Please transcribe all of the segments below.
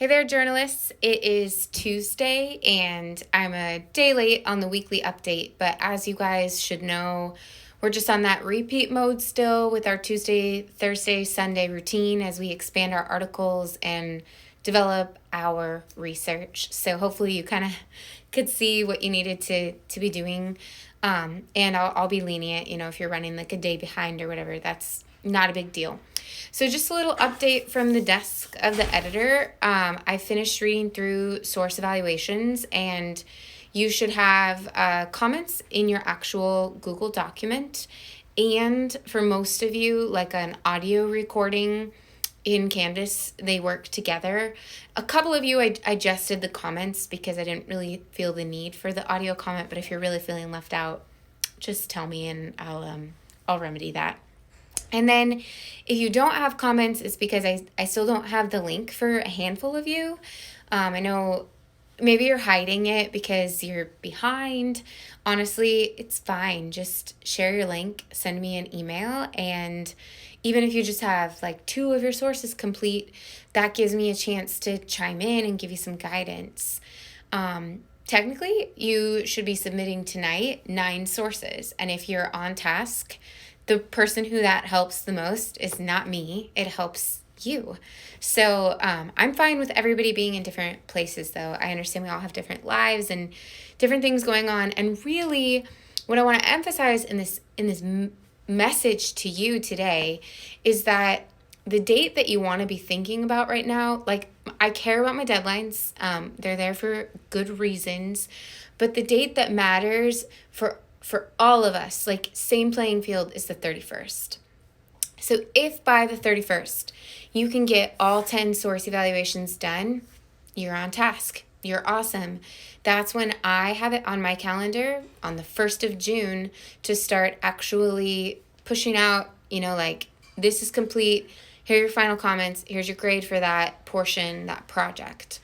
Hey there, journalists. It is Tuesday, and I'm a day late on the weekly update. But as you guys should know, we're just on that repeat mode still with our Tuesday, Thursday, Sunday routine as we expand our articles and develop our research. So hopefully you kind of could see what you needed to be doing. And I'll be lenient, if you're running like a day behind or whatever, that's not a big deal. So just a little update from the desk of the editor. I finished reading through source evaluations, and you should have comments in your actual Google document. And for most of you, like an audio recording in Canvas, they work together. A couple of you, I adjusted the comments because I didn't really feel the need for the audio comment, but if you're really feeling left out, just tell me and I'll remedy that. And then if you don't have comments, it's because I still don't have the link for a handful of you. I know maybe you're hiding it because you're behind. Honestly, it's fine. Just share your link, send me an email, and even if you just have like 2 of your sources complete, that gives me a chance to chime in and give you some guidance. Technically, you should be submitting tonight 9 sources, and if you're on task, the person who that helps the most is not me. It helps you. So I'm fine with everybody being in different places, though. I understand we all have different lives and different things going on. And really, what I want to emphasize in this message to you today is that the date that you want to be thinking about right now, like I care about my deadlines. They're there for good reasons. But the date that matters for all of us, like same playing field, is the 31st. So if by the 31st you can get all 10 source evaluations done, you're on task. You're awesome. That's when I have it on my calendar on the 1st of June to start actually pushing out, like this is complete. Here are your final comments. Here's your grade for that portion, that project.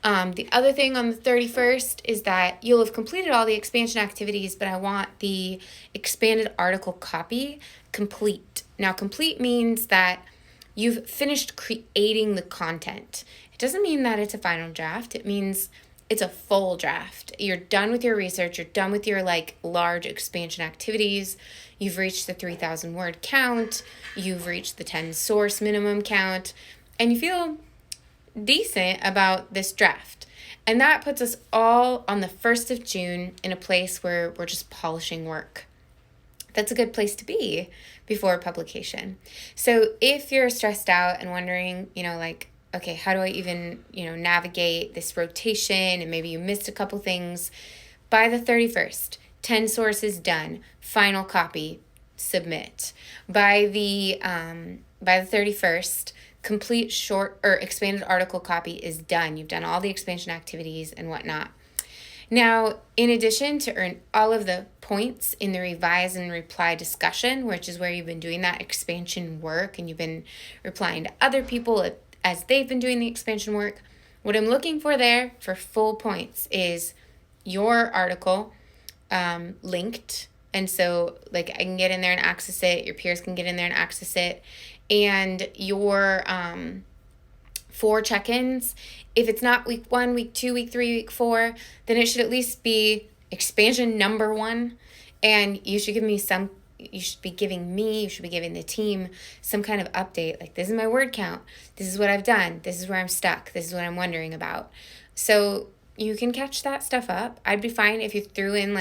The other thing on the 31st is that you'll have completed all the expansion activities, but I want the expanded article copy complete. Now, complete means that you've finished creating the content. It doesn't mean that it's a final draft. It means it's a full draft. You're done with your research. You're done with your large expansion activities. You've reached the 3,000 word count. You've reached the 10 source minimum count, and you feel decent about this draft. And that puts us all on the 1st of June in a place where we're just polishing work. That's a good place to be before publication. So if you're stressed out and wondering, okay, how do I even, navigate this rotation, and maybe you missed a couple things, by the 31st, 10 sources done, final copy, submit. By the 31st, complete short or expanded article copy is done. You've done all the expansion activities and whatnot. Now, in addition to earn all of the points in the revise and reply discussion, which is where you've been doing that expansion work and you've been replying to other people as they've been doing the expansion work, what I'm looking for there for full points is your article linked. And so I can get in there and access it. Your peers can get in there and access it. And your 4 check-ins, if it's not week 1, week 2, week 3, week 4, then it should at least be expansion number 1. And you should you should be giving the team some kind of update. Like, this is my word count. This is what I've done. This is where I'm stuck. This is what I'm wondering about. So you can catch that stuff up. I'd be fine if you threw in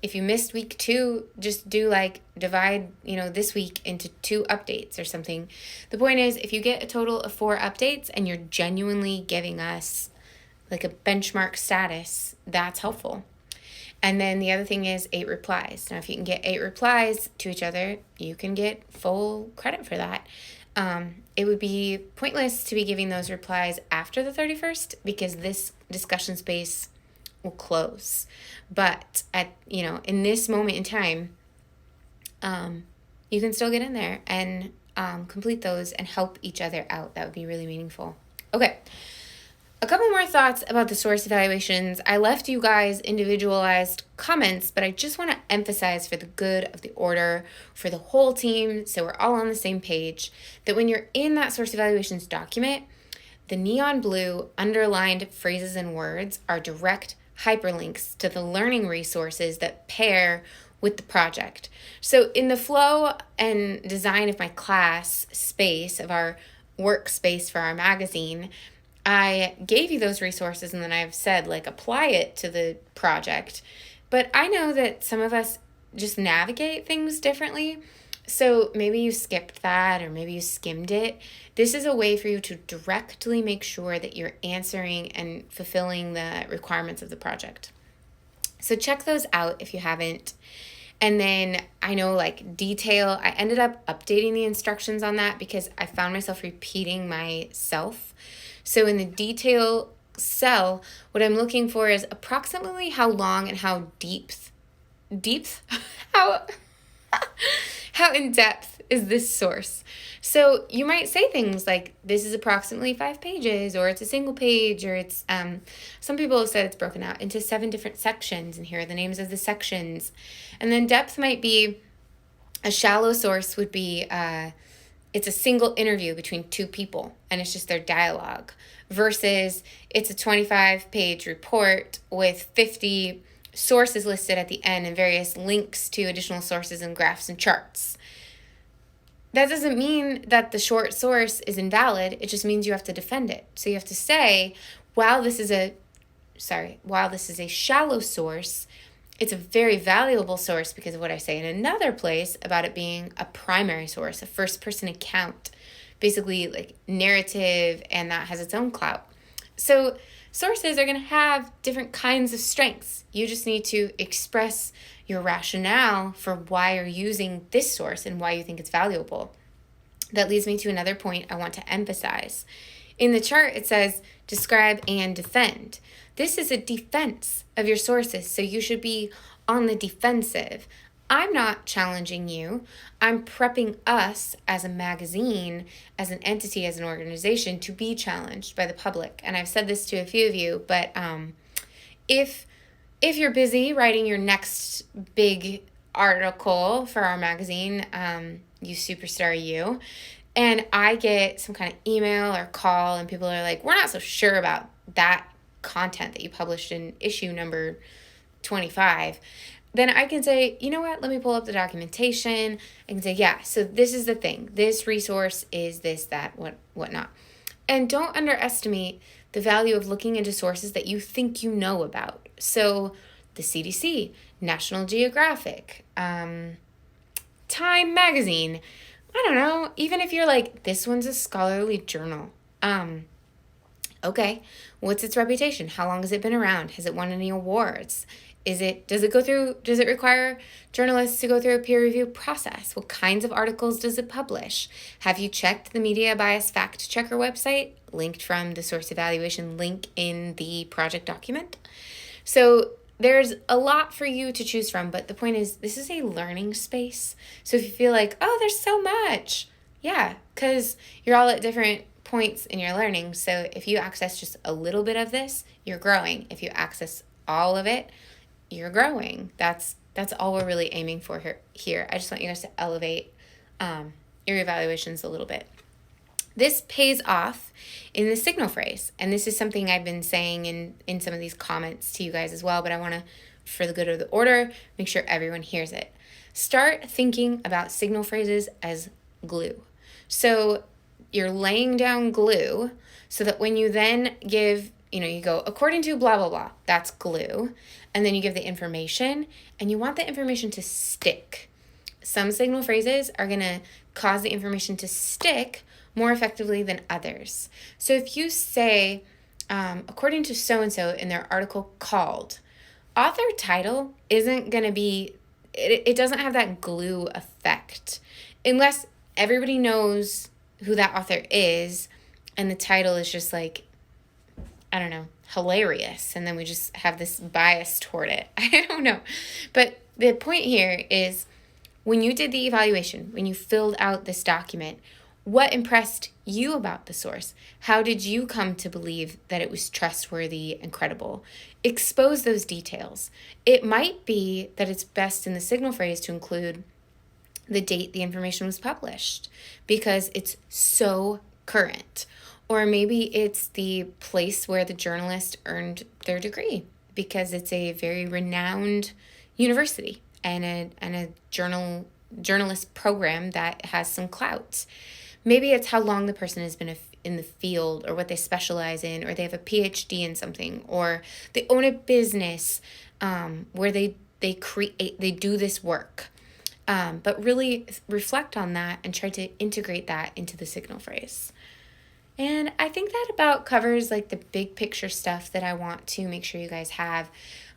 if you missed week 2, just do divide, this week into 2 updates or something. The point is, if you get a total of 4 updates and you're genuinely giving us a benchmark status, that's helpful. And then the other thing is 8 replies. Now, if you can get 8 replies to each other, you can get full credit for that. It would be pointless to be giving those replies after the 31st because this discussion space will close. But in this moment in time, you can still get in there and complete those and help each other out. That would be really meaningful. Okay, a couple more thoughts about the source evaluations. I left you guys individualized comments, but I just want to emphasize, for the good of the order, for the whole team, so we're all on the same page, that when you're in that source evaluations document, The neon blue underlined phrases and words are direct hyperlinks to the learning resources that pair with the project. So in the flow and design of my class space, of our workspace for our magazine, I gave you those resources, and then I've said, like, apply it to the project. But I know that some of us just navigate things differently. So maybe you skipped that, or maybe you skimmed it. This is a way for you to directly make sure that you're answering and fulfilling the requirements of the project. So check those out if you haven't. And then I know, like, detail, I ended up updating the instructions on that because I found myself repeating myself. So in the detail cell, what I'm looking for is approximately how long and how deep, how how in depth is this source. So you might say things like, this is approximately 5 pages, or it's a single page, or it's, some people have said it's broken out into 7 different sections, and here are the names of the sections. And then depth might be, a shallow source would be, it's a single interview between 2 people, and it's just their dialogue, versus it's a 25-page report with 50 sources listed at the end and various links to additional sources and graphs and charts. That doesn't mean that the short source is invalid. It just means you have to defend it. So you have to say, while this is a shallow source, it's a very valuable source because of what I say in another place about it being a primary source, a first-person account, basically like narrative, and that has its own clout. So sources are going to have different kinds of strengths. You just need to express your rationale for why you're using this source and why you think it's valuable. That leads me to another point I want to emphasize. In the chart, it says describe and defend. This is a defense of your sources, so you should be on the defensive. I'm not challenging you. I'm prepping us as a magazine, as an entity, as an organization to be challenged by the public. And I've said this to a few of you, but if you're busy writing your next big article for our magazine, you superstar you, and I get some kind of email or call and people are like, we're not so sure about that content that you published in issue number 25, then I can say, you know what, let me pull up the documentation. I can say, yeah, so this is the thing. This resource is this, that, whatnot. And don't underestimate the value of looking into sources that you think you know about. So the CDC, National Geographic, Time Magazine, I don't know, even if you're like, this one's a scholarly journal. Okay, what's its reputation? How long has it been around? Has it won any awards? Does it require journalists to go through a peer review process? What kinds of articles does it publish? Have you checked the Media Bias Fact Checker website, linked from the source evaluation link in the project document? So there's a lot for you to choose from, but the point is, this is a learning space. So if you feel like, oh, there's so much, yeah, because you're all at different points in your learning. So if you access just a little bit of this, you're growing. If you access all of it, you're growing. That's all we're really aiming for here. I just want you guys to elevate your evaluations a little bit. This pays off in the signal phrase, and this is something I've been saying in some of these comments to you guys as well, but I want to, for the good of the order, make sure everyone hears it. Start thinking about signal phrases as glue. So you're laying down glue so that when you then give, you go, according to blah, blah, blah, that's glue. And then you give the information, and you want the information to stick. Some signal phrases are going to cause the information to stick more effectively than others. So if you say, according to so-and-so in their article called, author title isn't going to be, it doesn't have that glue effect unless everybody knows who that author is and the title is just like, I don't know, hilarious, and then we just have this bias toward it. I don't know. But the point here is, when you did the evaluation, when you filled out this document, what impressed you about the source? How did you come to believe that it was trustworthy and credible? Expose those details. It might be that it's best in the signal phrase to include the date the information was published because it's so current. Or maybe it's the place where the journalist earned their degree because it's a very renowned university and a journalist program that has some clout. Maybe it's how long the person has been in the field, or what they specialize in, or they have a PhD in something, or they own a business where they do this work. But really reflect on that and try to integrate that into the signal phrase. And I think that about covers like the big picture stuff that I want to make sure you guys have.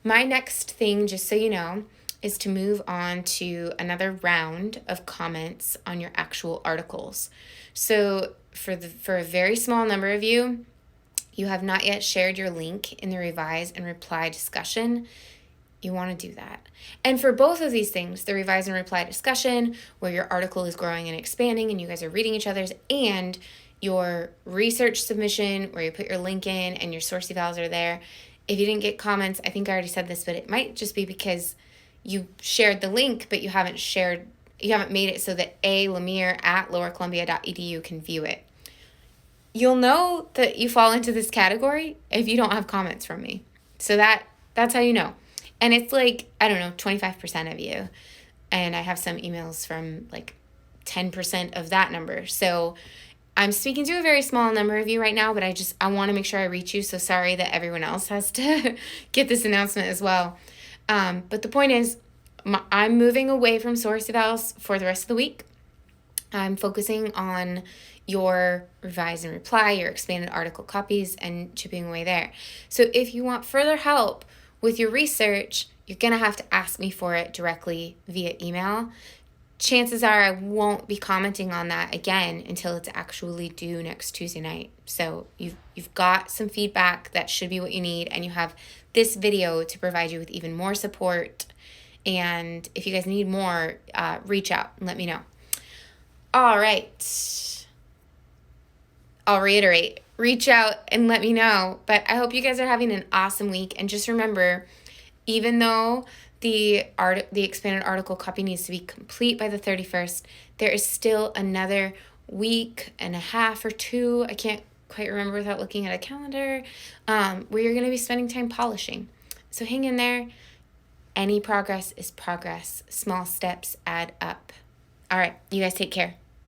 My next thing, just so you know, is to move on to another round of comments on your actual articles. So for a very small number of you, you have not yet shared your link in the revise and reply discussion. You want to do that. And for both of these things, the revise and reply discussion, where your article is growing and expanding and you guys are reading each other's, and your research submission where you put your link in and your source evals are there. If you didn't get comments, I think I already said this, but it might just be because you shared the link, but you haven't made it so that lemire@lowercolumbia.edu can view it. You'll know that you fall into this category if you don't have comments from me. So that's how you know. And it's like, I don't know, 25% of you. And I have some emails from like 10% of that number. So I'm speaking to a very small number of you right now, but I want to make sure I reach you. So sorry that everyone else has to get this announcement as well. But the point is, I'm moving away from source evals for the rest of the week. I'm focusing on your revise and reply, your expanded article copies, and chipping away there. So if you want further help with your research, you're going to have to ask me for it directly via email. Chances are I won't be commenting on that again until it's actually due next Tuesday night. So you've got some feedback that should be what you need, and you have this video to provide you with even more support. And if you guys need more, reach out and let me know. All right. I'll reiterate, reach out and let me know. But I hope you guys are having an awesome week. And just remember, even though the expanded article copy needs to be complete by the 31st, there is still another week and a half or two, I can't quite remember without looking at a calendar, where you're going to be spending time polishing. So hang in there. Any progress is progress. Small steps add up. All right, you guys take care.